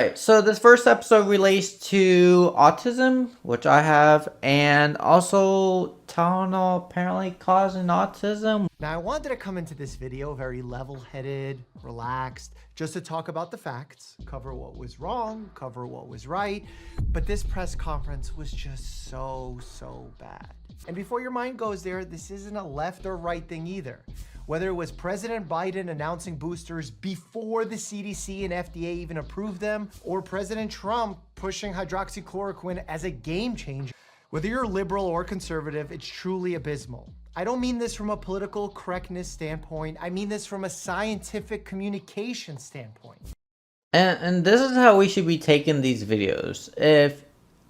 Alright, so this first episode relates to autism, which I have, and also Tylenol apparently causing autism. Now, I wanted to come into this video very level-headed, relaxed, just to talk about the facts, cover what was wrong, cover what was right, but this press conference was just so bad. And before your mind goes there, this isn't a left or right thing either. Whether it was President Biden announcing boosters before the CDC and FDA even approved them, or President Trump pushing hydroxychloroquine as a game changer, whether you're liberal or conservative, it's truly abysmal. I don't mean this from a political correctness standpoint. I mean this from a scientific communication standpoint. And this is how we should be taking these videos. If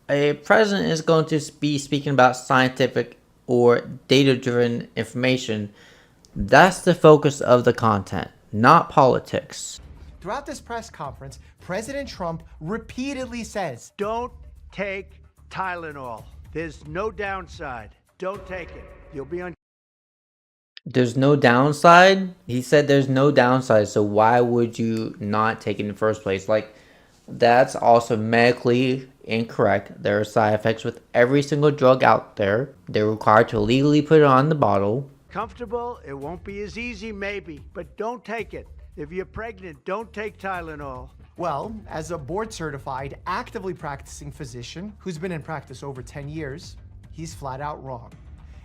a president is going to be speaking about scientific or data-driven information, that's the focus of the content, not politics. Throughout this press conference, President Trump repeatedly says, "Don't take Tylenol. There's no downside. Don't take it. You'll be on." There's no downside? He said there's no downside, so why would you not take it in the first place? Like, that's also medically incorrect. There are side effects with every single drug out there. They're required to legally put it on the bottle. Comfortable, it won't be as easy maybe, but don't take it. If you're pregnant, don't take Tylenol. well, as a board-certified, actively practicing physician who's been in practice over 10 years, he's flat out wrong.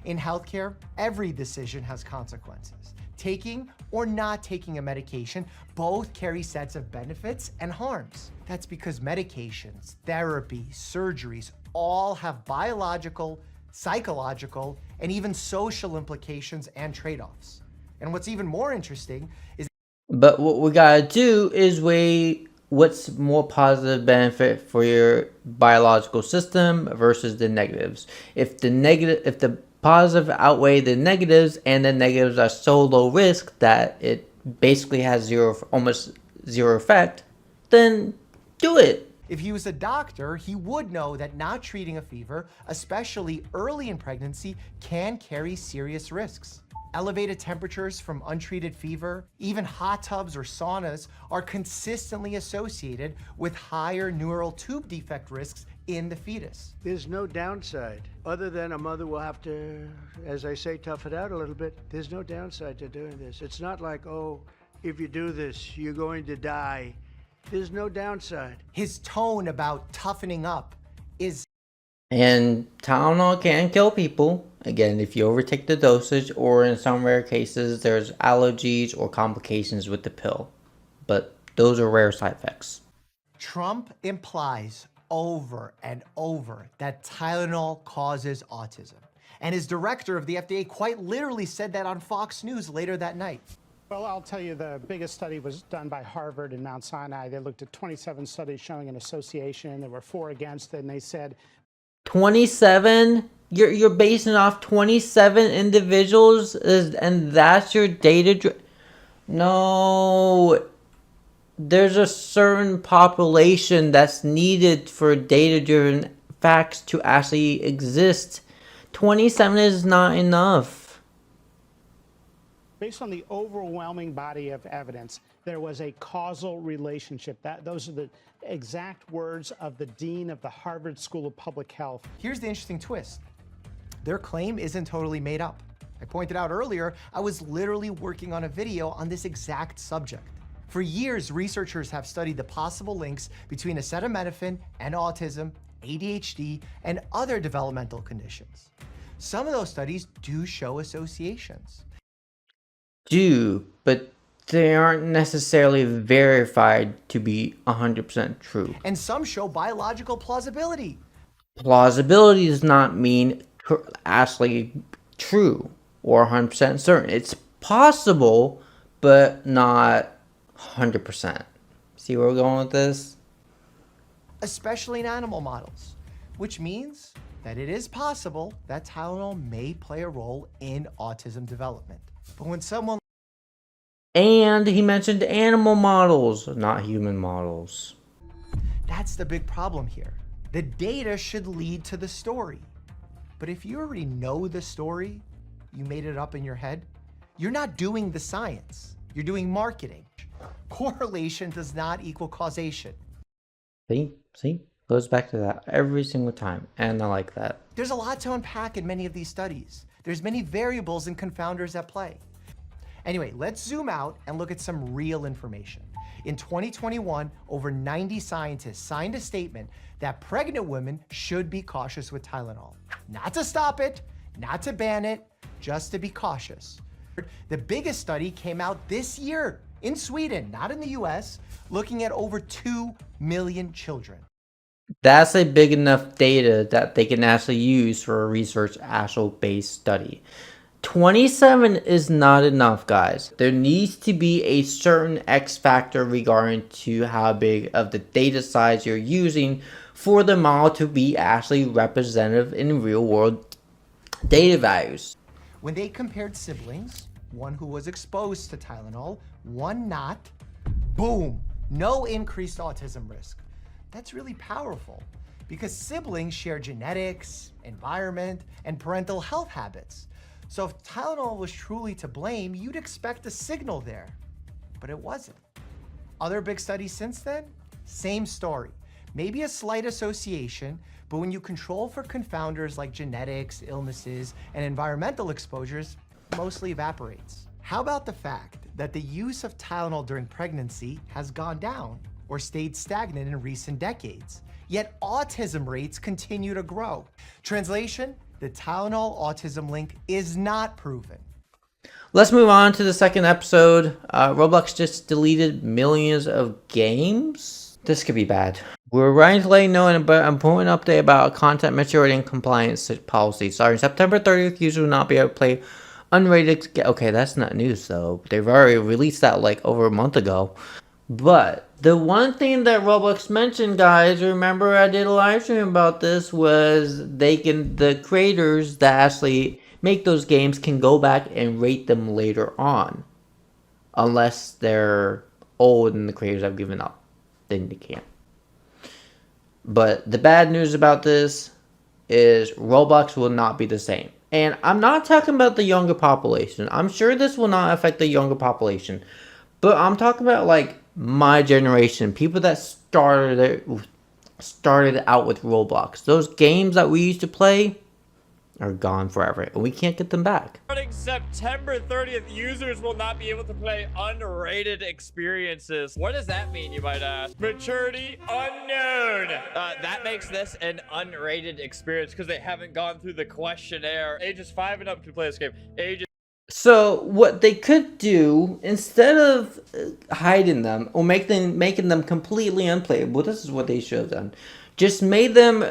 In healthcare, every decision has consequences. Taking or not taking a medication both carry sets of benefits and harms. That's because medications, therapy, surgeries all have biological, psychological, and even social implications and trade-offs. And what's even more interesting is, But what we gotta do is weigh what's more positive benefit for your biological system versus the negatives. If the positive outweigh the negatives, and the negatives are so low risk that it basically has almost zero effect, then do it. if he was a doctor, he would know that not treating a fever, especially early in pregnancy, can carry serious risks. Elevated temperatures from untreated fever, even hot tubs or saunas, are consistently associated with higher neural tube defect risks in the fetus. There's no downside, other than a mother will have to, as I say, tough it out a little bit. There's no downside to doing this. It's not like, oh, if you do this, you're going to die. There's no downside. His tone about toughening up is And Tylenol can kill people. Again, if you overtake the dosage, or in some rare cases, there's allergies or complications with the pill. But those are rare side effects. Trump implies over and over that Tylenol causes autism. And his director of the FDA quite literally said that on Fox News later that night. Well, I'll tell you, the biggest study was done by Harvard and Mount Sinai. They looked at 27 studies showing an association. There were 4 against it, and they said 27? You're basing off 27 individuals, and that's your data? No. There's a certain population that's needed for data-driven facts to actually exist. 27 is not enough. based on the overwhelming body of evidence, there was a causal relationship. Those are the exact words of the dean of the Harvard School of Public Health. Here's the interesting twist. Their claim isn't totally made up. I pointed out earlier, I was literally working on a video on this exact subject. For years, researchers have studied the possible links between acetaminophen and autism, ADHD, and other developmental conditions. Some of those studies do show associations. But they aren't necessarily verified to be 100% true. And some show biological plausibility. Plausibility does not mean actually true or 100% certain. It's possible, but not 100%. See where we're going with this? Especially in animal models, which means that it is possible that Tylenol may play a role in autism development. But when someone... And he mentioned animal models, not human models. That's the big problem here. The data should lead to the story. But if you already know the story, you made it up in your head, you're not doing the science. You're doing marketing. Correlation does not equal causation. See? Goes back to that every single time. And I like that. There's a lot to unpack in many of these studies. There's many variables and confounders at play. Anyway, let's zoom out and look at some real information. In 2021, over 90 scientists signed a statement that pregnant women should be cautious with Tylenol. Not to stop it, not to ban it, just to be cautious. The biggest study came out this year in Sweden, not in the US, looking at over 2 million children. That's a big enough data that they can actually use for a research actual based study. 27 is not enough, guys. There needs to be a certain X factor regarding to how big of the data size you're using for the model to be actually representative in real world data values. When they compared siblings, one who was exposed to Tylenol, one not, boom, no increased autism risk. That's really powerful because siblings share genetics, environment, and parental health habits. So if Tylenol was truly to blame, you'd expect a signal there, but it wasn't. Other big studies since then, same story. Maybe a slight association, but when you control for confounders like genetics, illnesses, and environmental exposures, mostly evaporates. How about the fact that the use of Tylenol during pregnancy has gone down or stayed stagnant in recent decades, yet autism rates continue to grow? Translation, the Tylenol autism link is not proven. Let's move on to the second episode. Roblox just deleted millions of games. This could be bad. We're writing to let you know an important update about content maturity and compliance policy. Starting September 30th, users will not be able to play unrated. Okay, that's not news though. They've already released that like over a month ago. But the one thing that Roblox mentioned, guys, remember I did a live stream about this, was the creators that actually make those games can go back and rate them later on. Unless they're old and the creators have given up. Then they can't. But the bad news about this is Roblox will not be the same. And I'm not talking about the younger population. I'm sure this will not affect the younger population. But I'm talking about like my generation, people that started out with Roblox. Those games that we used to play are gone forever, and we can't get them back. Starting September 30th, users will not be able to play unrated experiences. What does that mean, you might ask? Maturity unknown. That makes this an unrated experience because they haven't gone through the questionnaire. Ages 5 and up can play this game. So what they could do, instead of hiding them or making them completely unplayable, this is what they should have done. Just made them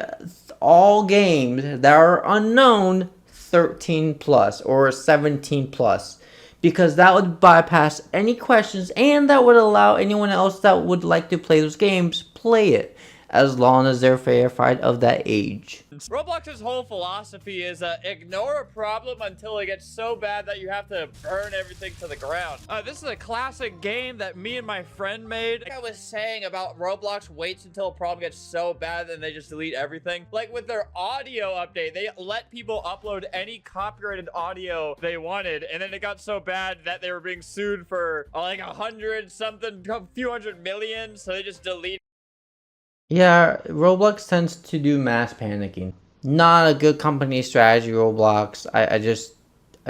all games that are unknown 13 plus or 17 plus, because that would bypass any questions and that would allow anyone else that would like to play those games play it, as long as they're verified of that age. Roblox's whole philosophy is ignore a problem until it gets so bad that you have to burn everything to the ground. This is a classic game that me and my friend made. Like I was saying about Roblox waits until a problem gets so bad and they just delete everything. Like with their audio update, they let people upload any copyrighted audio they wanted, and then it got so bad that they were being sued for like 100 something, a few hundred million, so they just deleted. Yeah, Roblox tends to do mass panicking. Not a good company strategy, Roblox. I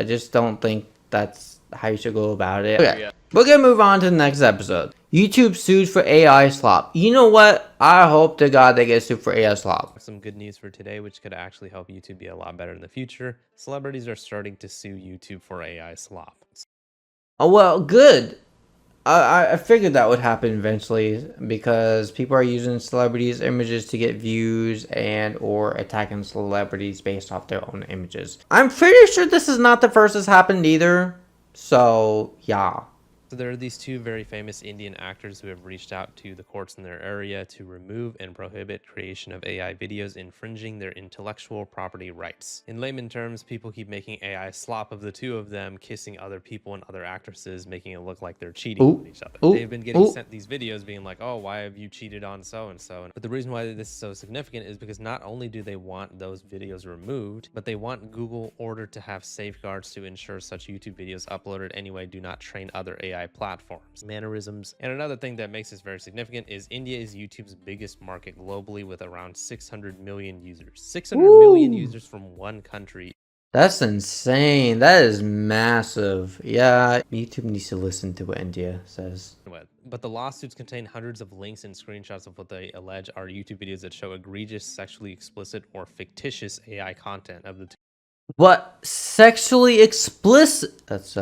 just don't think that's how you should go about it. Okay, we're gonna move on to the next episode. YouTube sued for AI slop. You know what? I hope to God they get sued for AI slop. Some good news for today, which could actually help YouTube be a lot better in the future. Celebrities are starting to sue YouTube for AI slop. Oh, well, good. I figured that would happen eventually, because people are using celebrities' images to get views and or attacking celebrities based off their own images. I'm pretty sure this is not the first that's happened either. So, yeah. So there are these two very famous Indian actors who have reached out to the courts in their area to remove and prohibit creation of AI videos infringing their intellectual property rights. In layman terms, people keep making AI slop of the two of them kissing other people and other actresses, making it look like they're cheating on each other. They've been getting sent these videos being like, oh, why have you cheated on so-and-so? But the reason why this is so significant is because not only do they want those videos removed, but they want Google order to have safeguards to ensure such YouTube videos uploaded anyway do not train other AI AI platforms, mannerisms. And another thing that makes this very significant is India is YouTube's biggest market globally with around 600 million users. 600 million users from one country. That's insane. That is massive. Yeah, YouTube needs to listen to what India says. But the lawsuits contain hundreds of links and screenshots of what they allege are YouTube videos that show egregious, sexually explicit, or fictitious AI content of the What? Sexually explicit? That's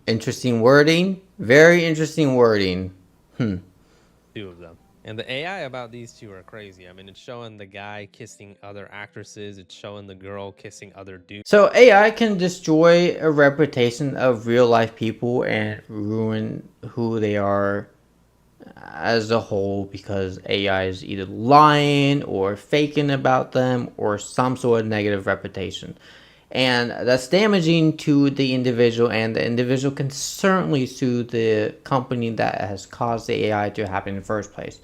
interesting wording. Very interesting wording. two of them. And the AI about these two are crazy. I mean, it's showing the guy kissing other actresses. It's showing the girl kissing other dudes. So AI can destroy a reputation of real life people and ruin who they are as a whole because AI is either lying or faking about them or some sort of negative reputation. And that's damaging to the individual, and the individual can certainly sue the company that has caused the AI to happen in the first place.